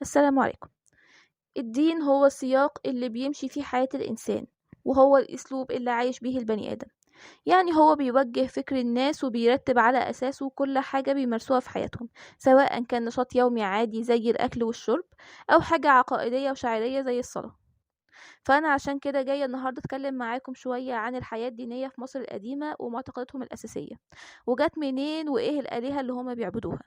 السلام عليكم. الدين هو السياق اللي بيمشي فيه حياة الإنسان، وهو الأسلوب اللي عايش بيه البني آدم. يعني هو بيوجه فكر الناس وبيرتب على أساسه كل حاجة بيمارسوها في حياتهم، سواء كان نشاط يومي عادي زي الأكل والشرب، أو حاجة عقائدية وشعرية زي الصلاة. فأنا عشان كده جاية النهاردة أتكلم معاكم شوية عن الحياة الدينية في مصر القديمة ومعتقداتهم الأساسية، وجات منين وإيه الآلهة اللي هما بيعبدوها.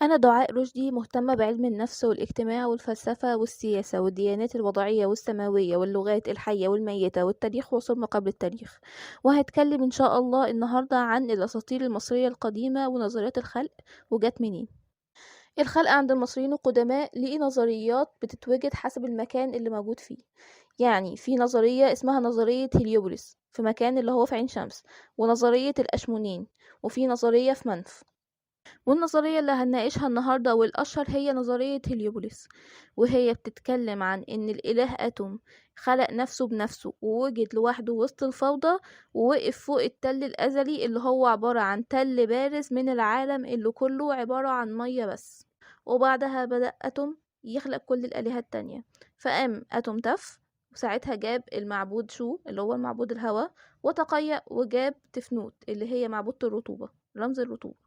أنا دعاء رشدي، مهتمة بعلم النفس والاجتماع والفلسفة والسياسة والديانات الوضعية والسماوية واللغات الحية والميتة والتاريخ وعصور ما قبل التاريخ. وهتكلم إن شاء الله النهاردة عن الأساطير المصرية القديمة ونظريات الخلق وجات منين. الخلق عند المصريين القدماء ليه نظريات بتتوجد حسب المكان اللي موجود فيه. يعني في نظرية اسمها نظرية هليوبوليس في مكان اللي هو في عين شمس، ونظرية الأشمونين، وفي نظرية في منف. والنظرية اللي هنناقشها النهاردة والأشهر هي نظرية هليوبوليس، وهي بتتكلم عن إن الإله أتوم خلق نفسه بنفسه ووجد لوحده وسط الفوضى، ووقف فوق التل الأزلي اللي هو عبارة عن تل بارز من العالم اللي كله عبارة عن مية بس. وبعدها بدأ أتوم يخلق كل الآلهة التانية. فقام أتوم تف، وساعتها جاب المعبود شو اللي هو المعبود الهوى، وتقيأ وجاب تفنوت اللي هي معبودة الرطوبة، رمز الرطوبة.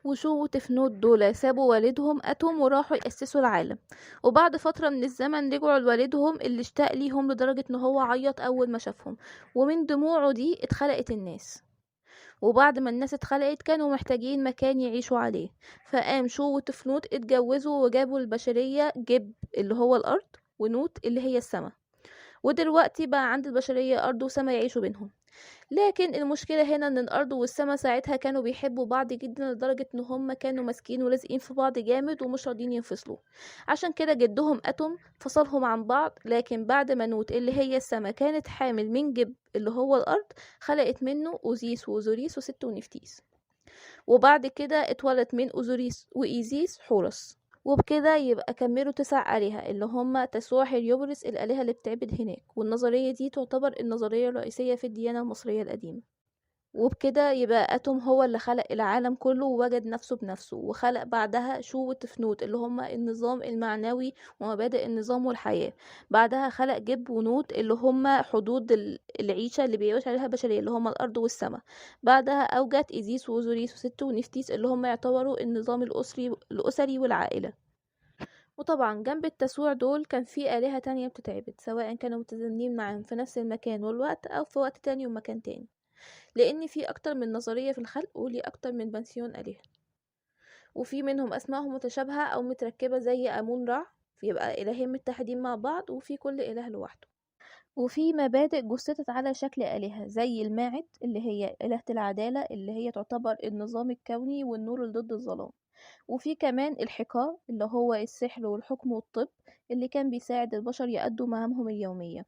وشو وتفنوت دول سابوا والدهم أتوم وراحوا يأسسوا العالم. وبعد فترة من الزمن رجعوا لوالدهم اللي اشتاق ليهم لدرجة ان هو عيط أول ما شافهم، ومن دموعه دي اتخلقت الناس. وبعد ما الناس اتخلقت كانوا محتاجين مكان يعيشوا عليه، فقام شو وتفنوت اتجوزوا وجابوا البشرية جب اللي هو الأرض، ونوت اللي هي السماء. ودلوقتي بقى عند البشرية أرض وسماء يعيشوا بينهم. لكن المشكلة هنا ان الارض والسما ساعتها كانوا بيحبوا بعض جدا لدرجة ان هم كانوا ماسكين ولازقين في بعض جامد ومش راضيين ينفصلوا. عشان كده جدهم اتوم فصلهم عن بعض، لكن بعد ما نوت اللي هي السما كانت حامل من جب اللي هو الارض، خلقت منه اوزيس واوزوريس وست ونفتيس. وبعد كده اتولد من اوزوريس وايزيس حورس. وبكده يبقى كملوا 9 آلهة اللي هم تسوع هليوبوليس، الآلهة اللي بتعبد هناك. والنظرية دي تعتبر النظرية الرئيسية في الديانة المصرية القديمة. وبكده يبقى أتوم هو اللي خلق العالم كله ووجد نفسه بنفسه، وخلق بعدها شو وتفنوت اللي هما النظام المعنوي ومبادئ النظام والحياة. بعدها خلق جب ونوت اللي هما حدود العيشة اللي بيعيش عليها البشرية اللي هما الأرض والسماء. بعدها أوجد إيزيس وأوزوريس وست ونفتيس اللي هما يعتبروا النظام الأسري والعائلة. وطبعا جنب التسوع دول كان في آلهة تانية بتتعبد، سواء كانوا متزامنين معاهم في نفس المكان والوقت أو في وقت تاني ومكان تاني، لأن في أكتر من نظرية في الخلق وليه أكتر من بنسيون آلهة. وفي منهم أسمائهم متشابهة أو متركبة زي أمون رع، يبقى إلهين متحدين مع بعض وفي كل إله لوحده. وفي مبادئ جثتت على شكل آلهة زي الماعد اللي هي إلهة العدالة اللي هي تعتبر النظام الكوني والنور اللي ضد الظلام. وفي كمان الحقاء اللي هو السحر والحكم والطب اللي كان بيساعد البشر يأدوا مهامهم اليومية.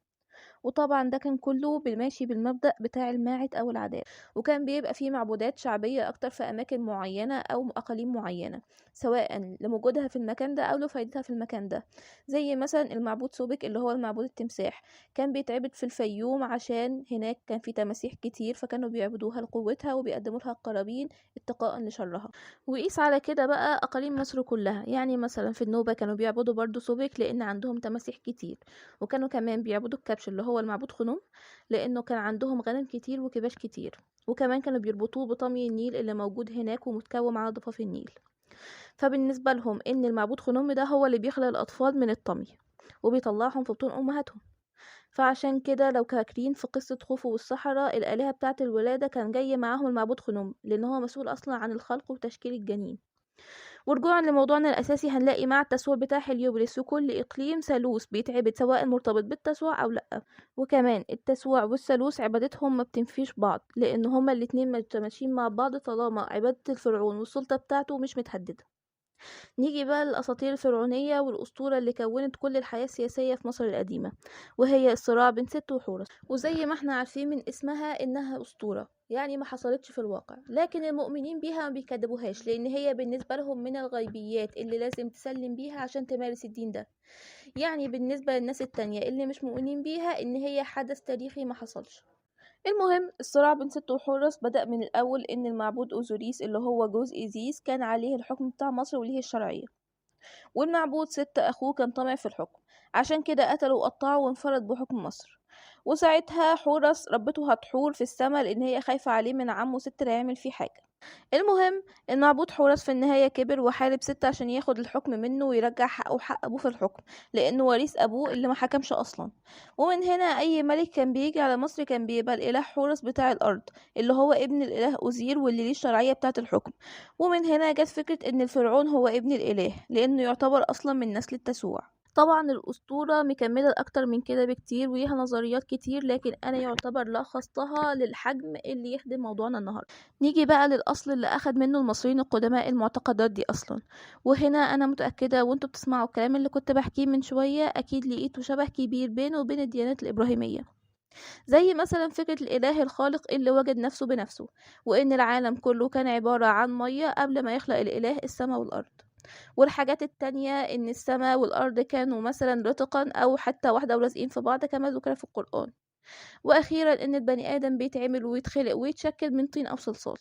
وطبعا ده كان كله بالماشي بالمبدأ بتاع الماعد أو العدالة. وكان بيبقى فيه معبودات شعبية أكتر في أماكن معينة أو أقاليم معينة، سواء لوجودها في المكان ده أو لفائدتها في المكان ده. زي مثلا المعبود سوبك اللي هو المعبود التمساح، كان بيتعبد في الفيوم عشان هناك كان في تماسيح كتير، فكانوا بيعبدوها لقوتها وبيقدموا لها القرابين اتقاء لشرها. وقيس على كده بقى أقاليم مصر كلها، يعني مثلا في النوبة كانوا بيعبدوا برضو سوبك لأن عندهم تماسيح كتير. وكانوا كمان بيعبدوا الكبش اللي هو المعبود خنوم، لأنه كان عندهم غنم كتير وكباش كتير. وكمان كانوا بيربطوه بطمي النيل اللي موجود هناك ومتكوم على ضفاف النيل. فبالنسبة لهم إن المعبود خنوم ده هو اللي بيخلق الأطفال من الطمي وبيطلعهم في بطون أمهاتهم. فعشان كده لو فاكرين في قصة خوفو والصحراء، الآلهة بتاعة الولادة كان جاي معاهم المعبود خنوم لأن هو مسؤول أصلا عن الخلق وتشكيل الجنين. ورجوعا لموضوعنا الأساسي، هنلاقي مع التسوع بتاع هليوبوليس وكل إقليم ثالوث بيتعبد سواء مرتبط بالتسوع أو لأ. وكمان التسوع والثالوث عبادتهم ما بتنفيش بعض، لأن هما الاتنين متماشيين مع بعض طالما عبادة الفرعون والسلطة بتاعته مش متهددة. نيجي بقى للأساطير الفرعونية والأسطورة اللي كونت كل الحياة السياسية في مصر القديمة، وهي الصراع بين ست وحورس. وزي ما احنا عارفين من اسمها إنها أسطورة، يعني ما حصلتش في الواقع، لكن المؤمنين بيها ما بيكذبوهاش لأن هي بالنسبة لهم من الغيبيات اللي لازم تسلم بيها عشان تمارس الدين ده. يعني بالنسبة للناس التانية اللي مش مؤمنين بيها إن هي حدث تاريخي ما حصلش. المهم الصراع بين ست وحورس بدأ من الأول إن المعبود أوزوريس اللي هو جوز إيزيس كان عليه الحكم بتاع مصر وليه الشرعية. والمعبود ست أخوه كان طمع في الحكم، عشان كده قتله وقطعه وانفرد بحكم مصر. وساعتها حورس ربته هتحور في السما لأن هي خايفة عليه من عمه ست لا يعمل فيه حاجة. المهم ان معبود حورس في النهاية كبر وحارب ست عشان ياخد الحكم منه ويرجع حقه وحق ابوه في الحكم، لانه وريث ابوه اللي ما حكمش اصلا. ومن هنا اي ملك كان بيجي على مصر كان بيبقى الاله حورس بتاع الارض، اللي هو ابن الاله اوزير واللي ليه الشرعية بتاعة الحكم. ومن هنا جت فكرة ان الفرعون هو ابن الاله لانه يعتبر اصلا من نسل التسوع. طبعا الأسطورة مكملة أكتر من كده بكتير وليها نظريات كتير، لكن أنا يعتبر لخصتها للحجم اللي يخدم موضوعنا النهاردة. نيجي بقى للأصل اللي أخد منه المصريين القدماء المعتقدات دي أصلا. وهنا أنا متأكدة وانتوا بتسمعوا الكلام اللي كنت بحكيه من شوية أكيد لقيتوا شبه كبير بينه وبين الديانات الإبراهيمية، زي مثلا فكرة الإله الخالق اللي وجد نفسه بنفسه، وإن العالم كله كان عبارة عن مية قبل ما يخلق الإله السماء والأرض. والحاجات التانية ان السماء والارض كانوا مثلا رتقا او حتى واحدة ولازقين في بعض كما ذكر في القرآن. واخيرا ان البني ادم بيتعمل ويتخلق ويتشكل من طين او صلصال.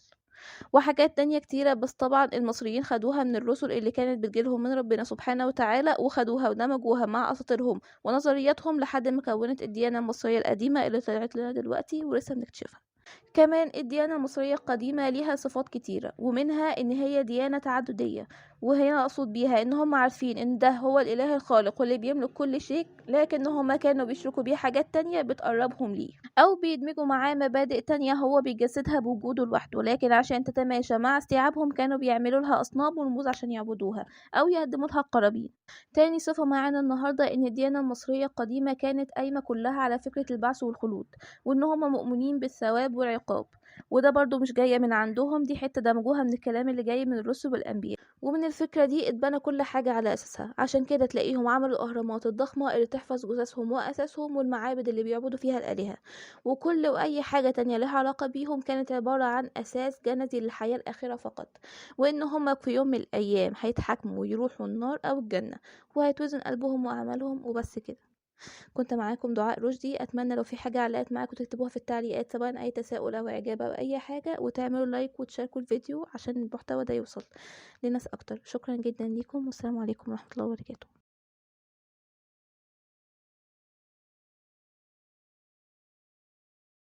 وحاجات تانية كتيرة، بس طبعا المصريين خدوها من الرسل اللي كانت بتجيلهم من ربنا سبحانه وتعالى، وخدوها ودمجوها مع اساطيرهم ونظرياتهم لحد ما كونت الديانة المصرية القديمة اللي طلعت لنا دلوقتي ولسه بنكتشفها. كمان الديانة المصرية القديمة ليها صفات كتيرة، ومنها ان هي ديانة تعددية. وهنا اقصد بيها ان هم عارفين ان ده هو الاله الخالق واللي بيملك كل شيء، لكن هم كانوا بيشركوا بيه حاجات تانية بتقربهم ليه، او بيدمجوا معاه مبادئ تانية هو بيجسدها بوجوده لوحده، لكن عشان تتماشى مع استيعابهم كانوا بيعملوا لها اصنام ورموز عشان يعبدوها او يقدموا لها القرابين. تاني صفة معانا النهاردة ان الديانة المصرية القديمة كانت قايمة كلها على فكرة البعث والخلود، وان هم مؤمنين بالثواب والعقاب. وده برضو مش جاية من عندهم، دي حتة دمجوها من الكلام اللي جاي من الرسل والأنبياء. ومن الفكرة دي اتبنى كل حاجة على أساسها، عشان كده تلاقيهم عملوا الأهرامات الضخمة اللي تحفظ جثثهم وأساسهم، والمعابد اللي بيعبدوا فيها الآلهة. وكل وأي حاجة تانية لها علاقة بيهم كانت عبارة عن أساس جنزي للحياة الآخرة فقط، وإن هما في يوم من الأيام هيتحاكموا ويروحوا النار أو الجنة، وهيتوزن قلبهم وأعمالهم وبس كده. كنت معاكم دعاء رشدي، اتمنى لو في حاجه علقت معاكم تكتبوها في التعليقات، سواء اي تساؤل او اعجاب او اي حاجه، وتعملوا لايك وتشاركوا الفيديو عشان المحتوى ده يوصل لناس اكتر. شكرا جدا ليكم والسلام عليكم ورحمه الله وبركاته.